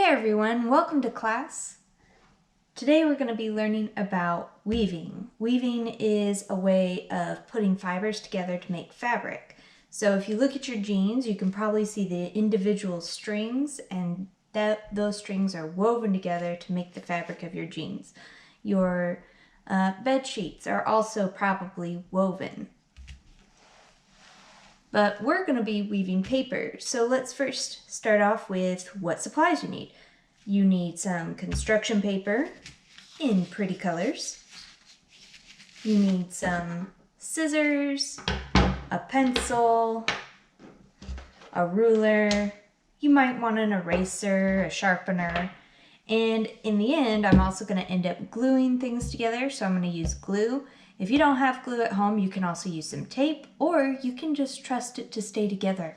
everyone, welcome to class. Today we're going to be learning about weaving. Weaving is a way of putting fibers together to make fabric. So if you look at your jeans, you can probably see the individual strings, and those strings are woven together to make the fabric of your jeans. Your bed sheets are also probably woven. But we're going to be weaving paper. So let's first start off with what supplies you need. You need some construction paper in pretty colors. You need some scissors, a pencil, a ruler. You might want an eraser, a sharpener. And in the end, I'm also going to end up gluing things together. So I'm going to use glue. If you don't have glue at home, you can also use some tape, or you can just trust it to stay together.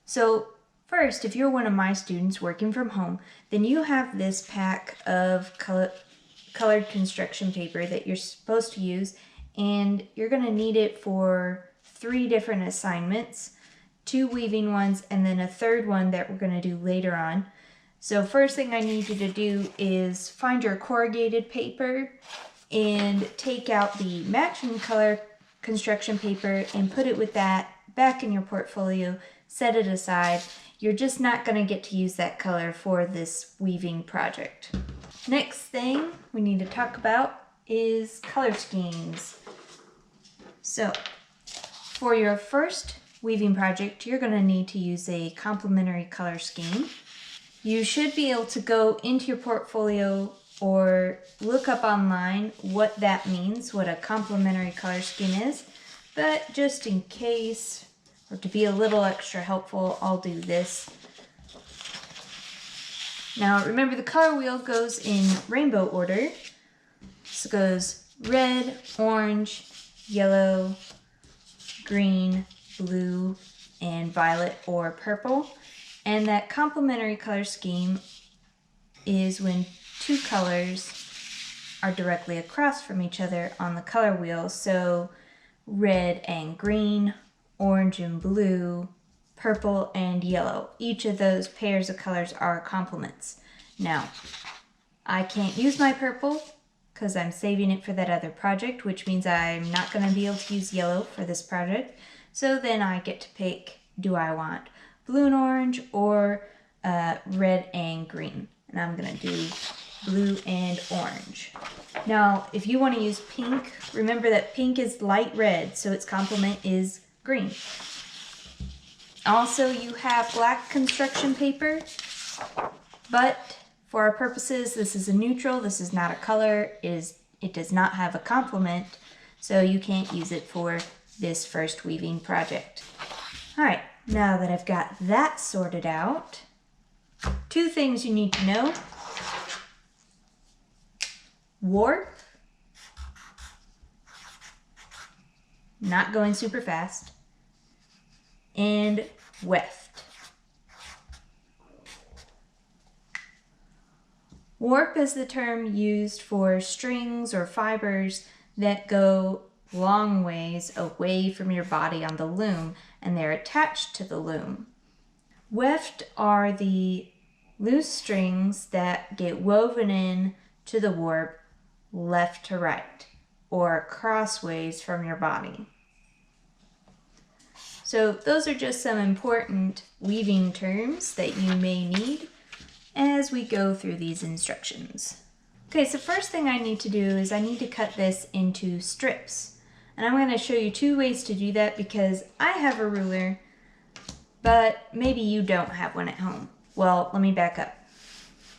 So first, if you're one of my students working from home, then you have this pack of colored construction paper that you're supposed to use, and you're going to need it for 3 different assignments, 2 weaving ones, and then a third one that we're going to do later on. So first thing I need you to do is find your corrugated paper and take out the matching color construction paper and put it with that back in your portfolio, set it aside. You're just not going to get to use that color for this weaving project. Next thing we need to talk about is color schemes. So for your first weaving project, you're going to need to use a complementary color scheme. You should be able to go into your portfolio or look up online what that means, what a complementary color scheme is. But just in case, or to be a little extra helpful, I'll do this. Now remember, the color wheel goes in rainbow order. So it goes red, orange, yellow, green, blue, and violet or purple. And that complementary color scheme is when 2 colors are directly across from each other on the color wheel. So red and green, orange and blue, purple and yellow. Each of those pairs of colors are complements. Now, I can't use my purple because I'm saving it for that other project, which means I'm not going to be able to use yellow for this project. So then I get to pick, do I want blue and orange or red and green? And I'm going to do blue and orange. Now, if you want to use pink, remember that pink is light red, so its complement is green. Also, you have black construction paper, but for our purposes, this is a neutral. This is not a color. It does not have a complement, so you can't use it for this first weaving project. All right, now that I've got that sorted out, 2 things you need to know. Warp, not going super fast, and weft. Warp is the term used for strings or fibers that go long ways away from your body on the loom, and they're attached to the loom. Weft are the loose strings that get woven in to the warp left to right, or crossways from your body. So those are just some important weaving terms that you may need as we go through these instructions. Okay, so first thing I need to do is I need to cut this into strips. And I'm going to show you 2 ways to do that because I have a ruler, but maybe you don't have one at home. Well, let me back up.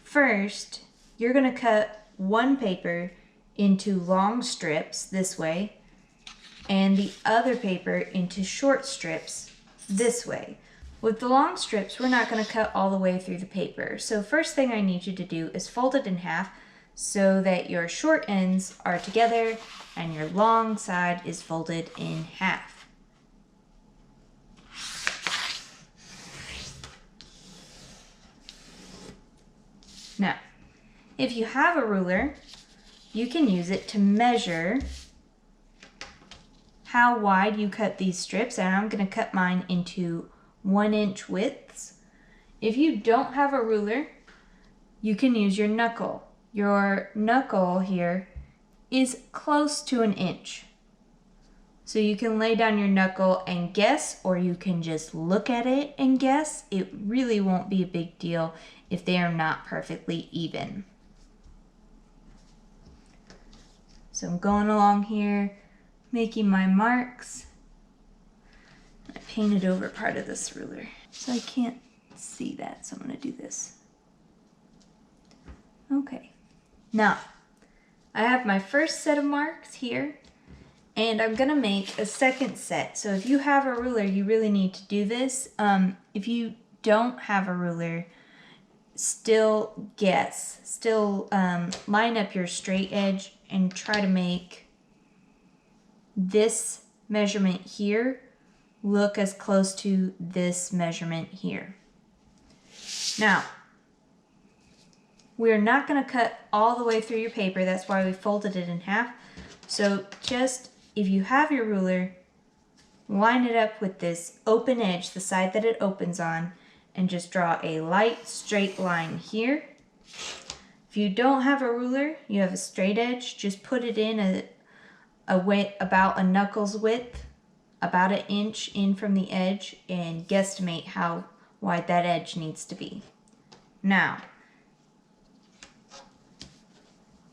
First, you're going to cut one paper into long strips this way, and the other paper into short strips this way. With the long strips, we're not going to cut all the way through the paper. So first thing I need you to do is fold it in half so that your short ends are together and your long side is folded in half. Now, if you have a ruler, you can use it to measure how wide you cut these strips, and I'm going to cut mine into 1-inch widths. If you don't have a ruler, you can use your knuckle. Your knuckle here is close to 1 inch. So you can lay down your knuckle and guess, or you can just look at it and guess. It really won't be a big deal if they are not perfectly even. So I'm going along here, making my marks. I painted over part of this ruler, so I can't see that, so I'm going to do this. Okay, now I have my first set of marks here, and I'm going to make a second set. So if you have a ruler, you really need to do this. If you don't have a ruler, still guess. Still line up your straight edge and try to make this measurement here look as close to this measurement here. Now, we're not going to cut all the way through your paper. That's why we folded it in half. So just, if you have your ruler, line it up with this open edge, the side that it opens on, and just draw a light straight line here. If you don't have a ruler, you have a straight edge, just put it in about a knuckle's width, about 1 inch in from the edge, and guesstimate how wide that edge needs to be. Now,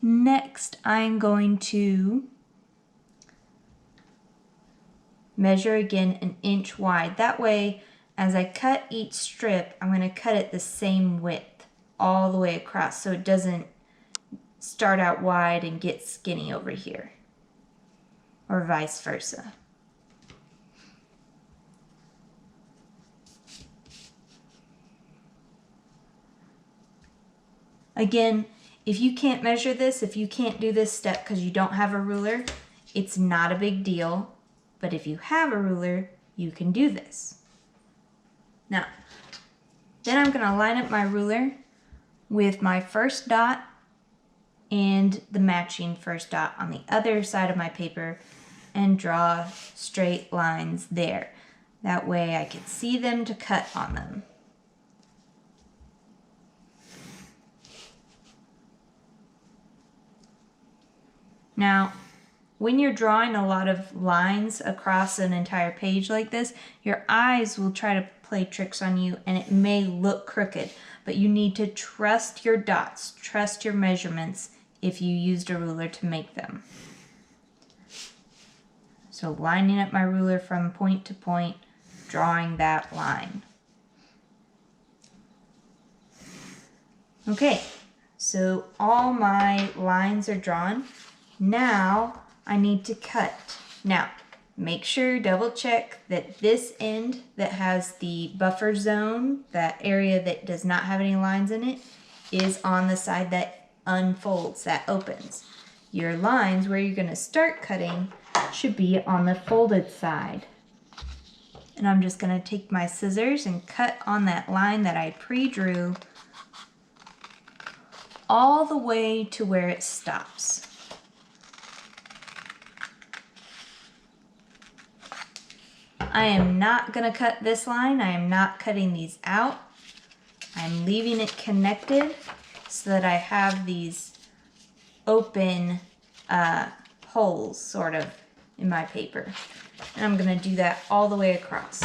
next I'm going to measure again 1 inch wide. That way, as I cut each strip, I'm going to cut it the same width all the way across so it doesn't start out wide and get skinny over here, or vice versa. Again, if you can't measure this, if you can't do this step because you don't have a ruler, it's not a big deal. But if you have a ruler, you can do this. Now, then I'm going to line up my ruler with my first dot and the matching first dot on the other side of my paper and draw straight lines there. That way I can see them to cut on them. Now, when you're drawing a lot of lines across an entire page like this, your eyes will try to play tricks on you and it may look crooked, but you need to trust your dots, trust your measurements if you used a ruler to make them. So lining up my ruler from point to point, drawing that line. Okay, so all my lines are drawn. Now I need to cut. Now, make sure, double check that this end that has the buffer zone, that area that does not have any lines in it, is on the side that unfolds, that opens. Your lines where you're going to start cutting should be on the folded side. And I'm just going to take my scissors and cut on that line that I pre-drew all the way to where it stops. I am not going to cut this line. I am not cutting these out. I'm leaving it connected so that I have these open holes sort of in my paper. And I'm going to do that all the way across.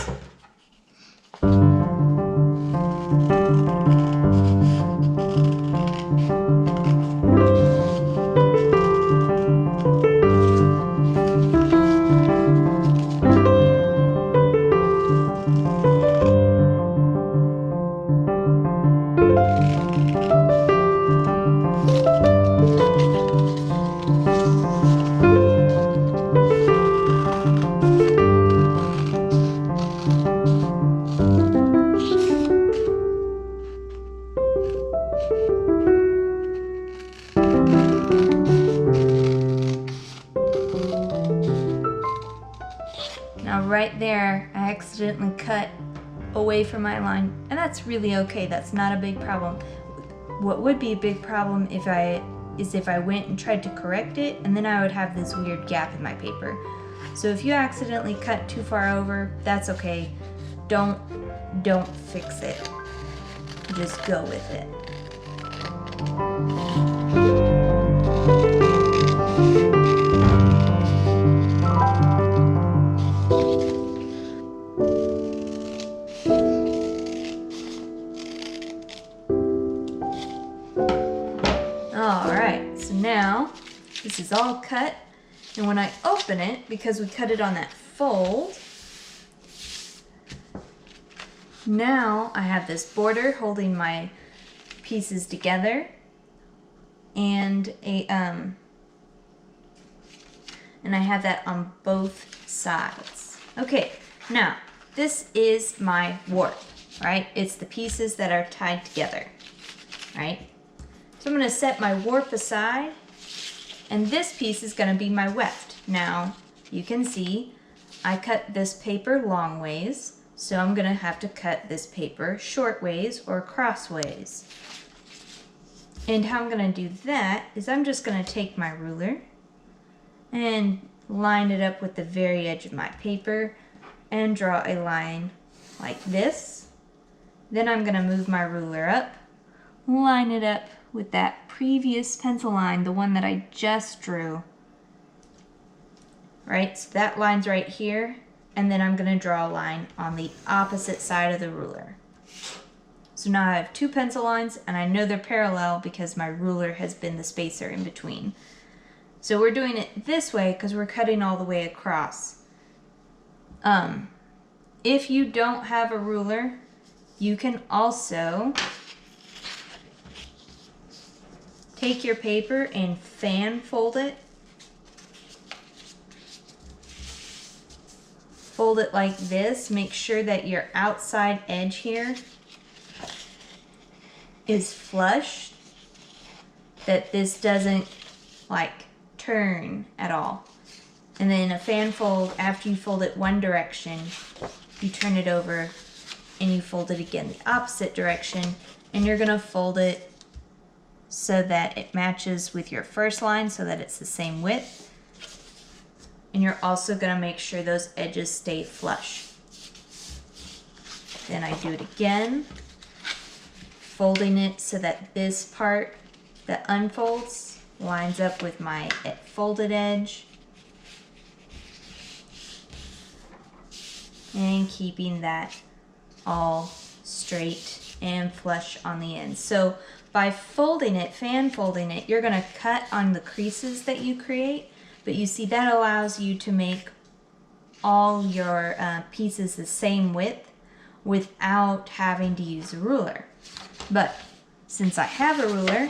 Now right there, I accidentally cut away from my line, and that's really okay. That's not a big problem. What would be a big problem if I went and tried to correct it, and then I would have this weird gap in my paper. So if you accidentally cut too far over, that's okay. Don't fix it. Just go with it. Alright, so now this is all cut, and when I open it, because we cut it on that fold, now I have this border holding my pieces together, and I have that on both sides. Okay, now this is my warp, right? It's the pieces that are tied together, right? So I'm going to set my warp aside, and this piece is going to be my weft. Now, you can see I cut this paper long ways, so I'm going to have to cut this paper short ways or crossways. And how I'm going to do that is I'm just going to take my ruler and line it up with the very edge of my paper and draw a line like this. Then I'm going to move my ruler up, line it up with that previous pencil line, the one that I just drew. Right, so that line's right here, and then I'm going to draw a line on the opposite side of the ruler. So now I have two pencil lines, and I know they're parallel because my ruler has been the spacer in between. So we're doing it this way because we're cutting all the way across. If you don't have a ruler, you can also take your paper and fan fold it. Fold it like this. Make sure that your outside edge here is flush, that this doesn't like turn at all. And then a fan fold, after you fold it one direction, you turn it over and you fold it again the opposite direction, and you're gonna fold it so that it matches with your first line so that it's the same width. And you're also gonna make sure those edges stay flush. Then I do it again, folding it so that this part that unfolds lines up with my folded edge. And keeping that all straight and flush on the ends. So by folding it, fan folding it, you're gonna cut on the creases that you create, but you see that allows you to make all your pieces the same width without having to use a ruler. But since I have a ruler,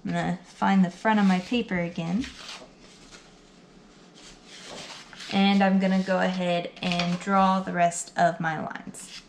I'm gonna find the front of my paper again. And I'm gonna go ahead and draw the rest of my lines.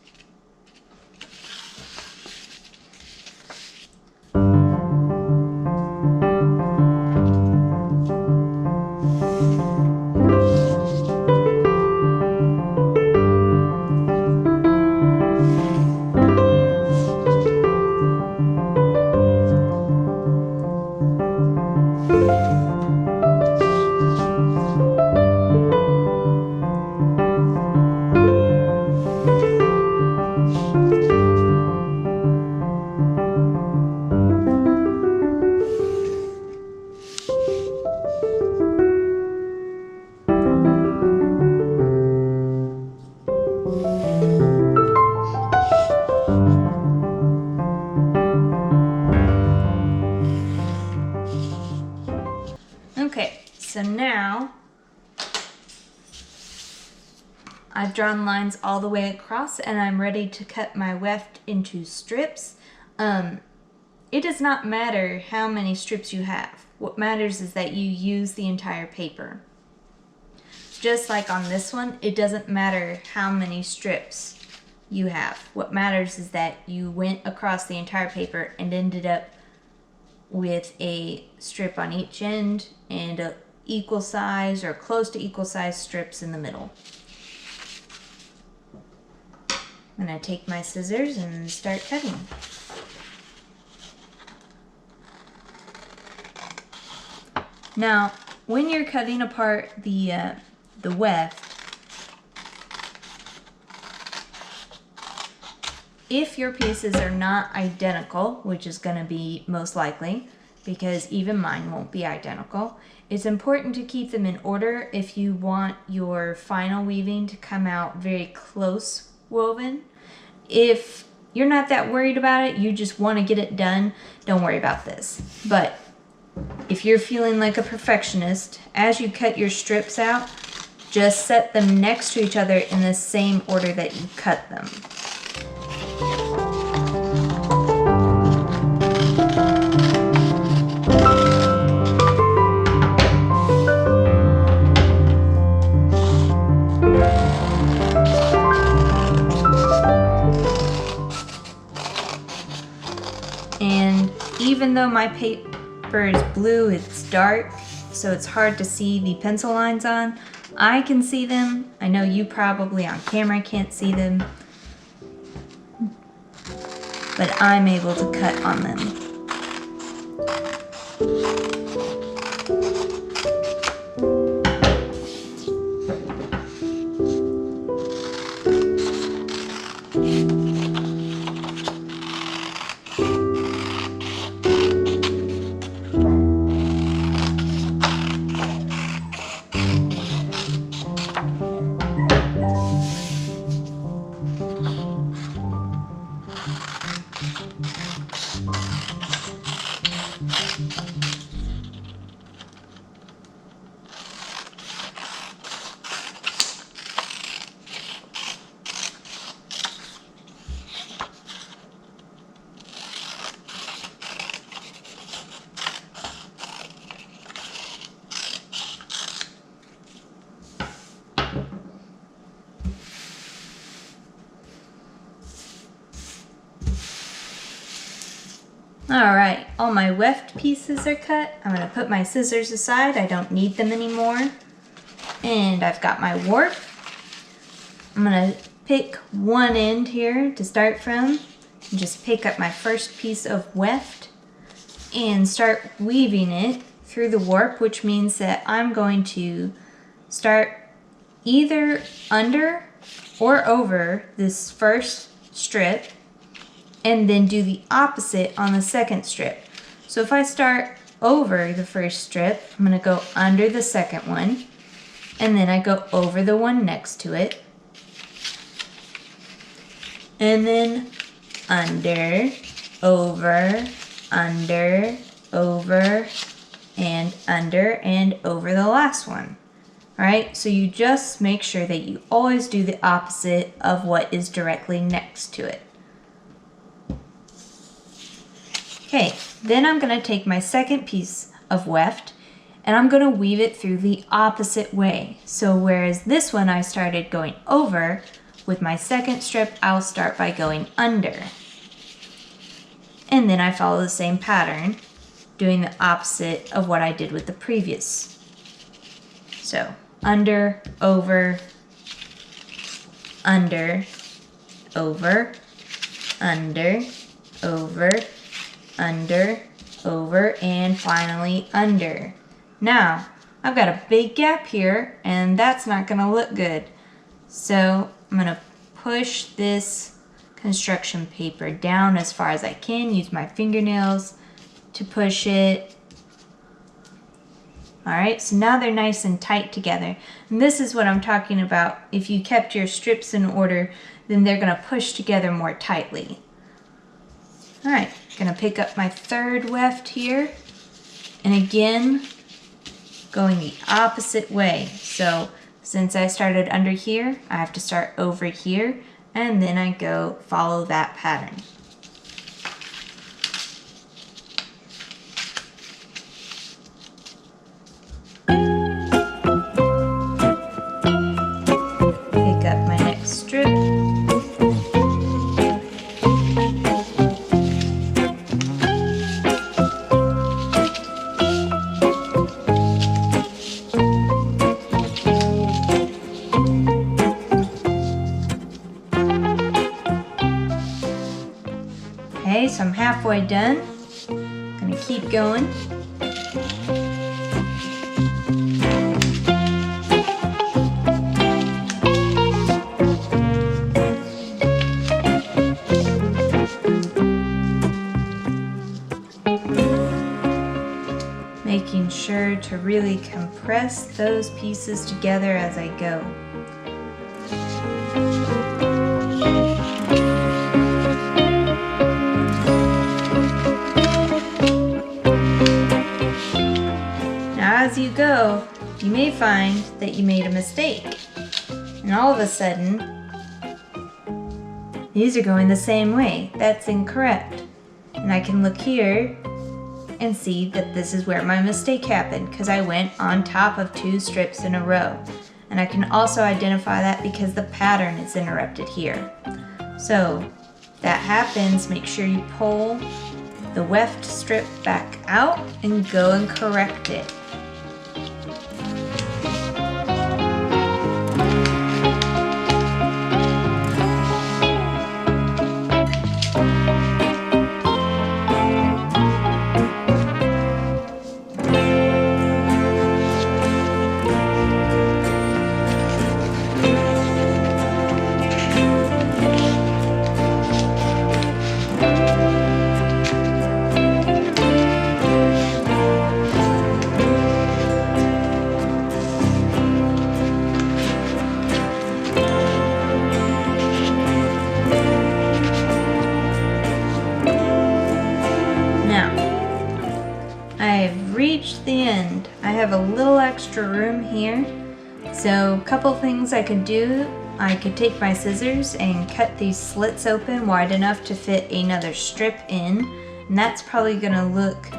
Okay, so now I've drawn lines all the way across and I'm ready to cut my weft into strips. It does not matter how many strips you have. What matters is that you use the entire paper. Just like on this one, it doesn't matter how many strips you have. What matters is that you went across the entire paper and ended up with a strip on each end and a equal size or close to equal size strips in the middle. I'm gonna take my scissors and start cutting. Now, when you're cutting apart the weft, if your pieces are not identical, which is going to be most likely, because even mine won't be identical, it's important to keep them in order if you want your final weaving to come out very close woven. If you're not that worried about it, you just want to get it done, don't worry about this. But if you're feeling like a perfectionist, as you cut your strips out, just set them next to each other in the same order that you cut them. And even though my paper is blue, it's dark, so it's hard to see the pencil lines on. I can see them. I know you probably on camera can't see them, but I'm able to cut on them. Alright, all my weft pieces are cut. I'm going to put my scissors aside. I don't need them anymore. And I've got my warp. I'm going to pick one end here to start from. And just pick up my first piece of weft and start weaving it through the warp, which means that I'm going to start either under or over this first strip and then do the opposite on the second strip. So if I start over the first strip, I'm going to go under the second one, and then I go over the one next to it, and then under, over, and over the last one. Alright, so you just make sure that you always do the opposite of what is directly next to it. Okay, then I'm going to take my second piece of weft and I'm going to weave it through the opposite way. So whereas this one I started going over, with my second strip I'll start by going under. And then I follow the same pattern, doing the opposite of what I did with the previous. So under, over, under, over, under, over, under, over, and finally under. Now, I've got a big gap here, and that's not going to look good. So I'm going to push this construction paper down as far as I can, use my fingernails to push it. Alright, so now they're nice and tight together. And this is what I'm talking about. If you kept your strips in order, then they're going to push together more tightly. Alright, gonna pick up my third weft here, and again, going the opposite way. So since I started under here, I have to start over here, and then I go follow that pattern. Pick up my next strip. Okay, so I'm halfway done. Gonna keep going. making sure to really compress those pieces together as I go. Now as you go, you may find that you made a mistake. And all of a sudden, these are going the same way. That's incorrect. And I can look here and see that this is where my mistake happened because I went on top of 2 strips in a row. And I can also identify that because the pattern is interrupted here. So that happens, make sure you pull the weft strip back out and go and correct it. I've reached the end. I have a little extra room here. So a couple things I could do. I could take my scissors and cut these slits open wide enough to fit another strip in. And that's probably gonna look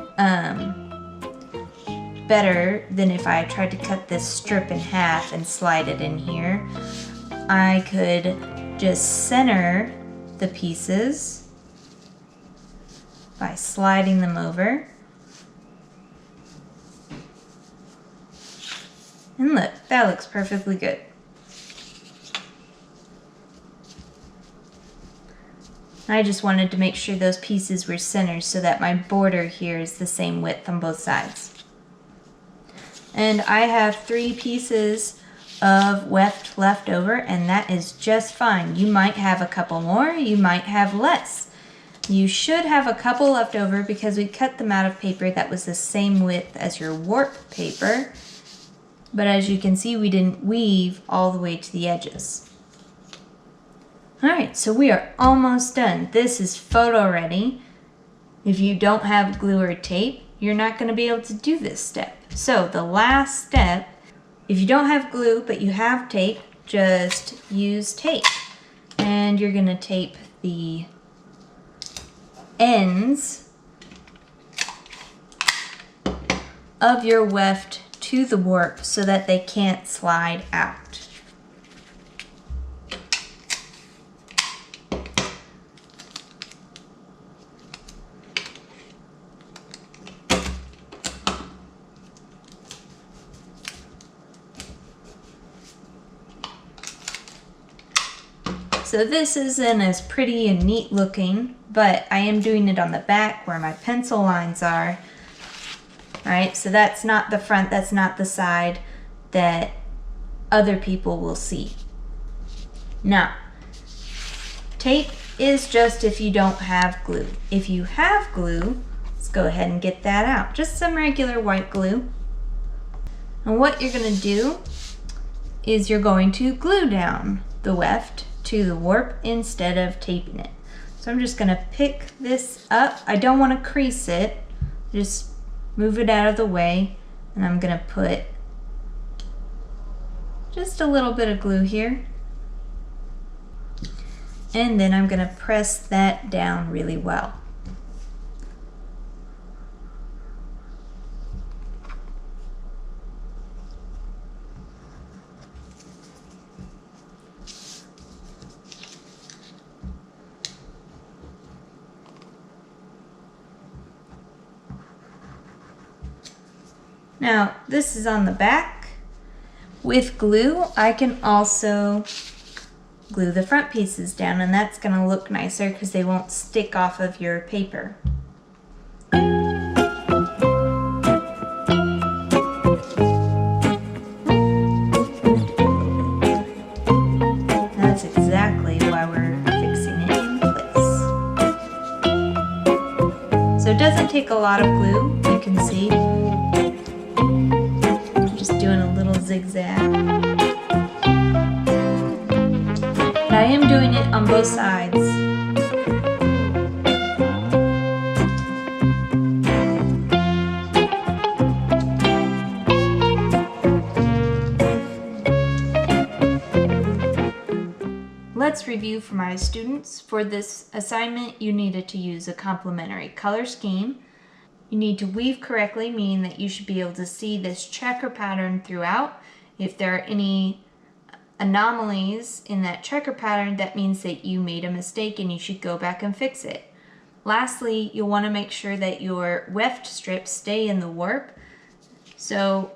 better than if I tried to cut this strip in half and slide it in here. I could just center the pieces by sliding them over. And look, that looks perfectly good. I just wanted to make sure those pieces were centered so that my border here is the same width on both sides. And I have 3 pieces of weft left over, and that is just fine. You might have a couple more, you might have less. You should have a couple left over because we cut them out of paper that was the same width as your warp paper. But as you can see, we didn't weave all the way to the edges. Alright, so we are almost done. This is photo ready. If you don't have glue or tape, you're not going to be able to do this step. So the last step, if you don't have glue but you have tape, just use tape. And you're going to tape the ends of your weft to the warp so that they can't slide out. So this isn't as pretty and neat looking, but I am doing it on the back where my pencil lines are. Alright, so that's not the front, that's not the side that other people will see. Now, tape is just if you don't have glue. If you have glue, let's go ahead and get that out. Just some regular white glue. And what you're going to do is you're going to glue down the weft to the warp instead of taping it. So I'm just going to pick this up. I don't want to crease it. Just move it out of the way, and I'm going to put just a little bit of glue here. And then I'm going to press that down really well. Now, this is on the back. With glue, I can also glue the front pieces down, and that's going to look nicer because they won't stick off of your paper. That's exactly why we're fixing it in place. So it doesn't take a lot of glue, you can see. that. But I am doing it on both sides. Let's review for my students. For this assignment, you needed to use a complementary color scheme. You need to weave correctly, meaning that you should be able to see this checker pattern throughout. If there are any anomalies in that checker pattern, that means that you made a mistake and you should go back and fix it. Lastly, you'll want to make sure that your weft strips stay in the warp. So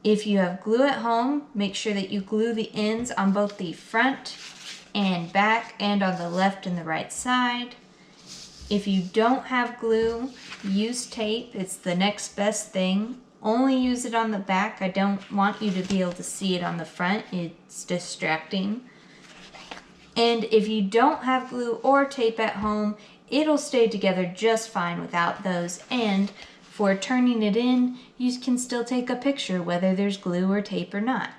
if you have glue at home, make sure that you glue the ends on both the front and back and on the left and the right side. If you don't have glue, use tape. It's the next best thing. Only use it on the back. I don't want you to be able to see it on the front. It's distracting. And if you don't have glue or tape at home, it'll stay together just fine without those. And for turning it in, you can still take a picture whether there's glue or tape or not.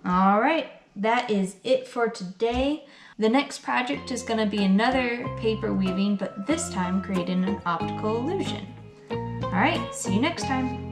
All right, that is it for today. The next project is going to be another paper weaving, but this time creating an optical illusion. All right, see you next time.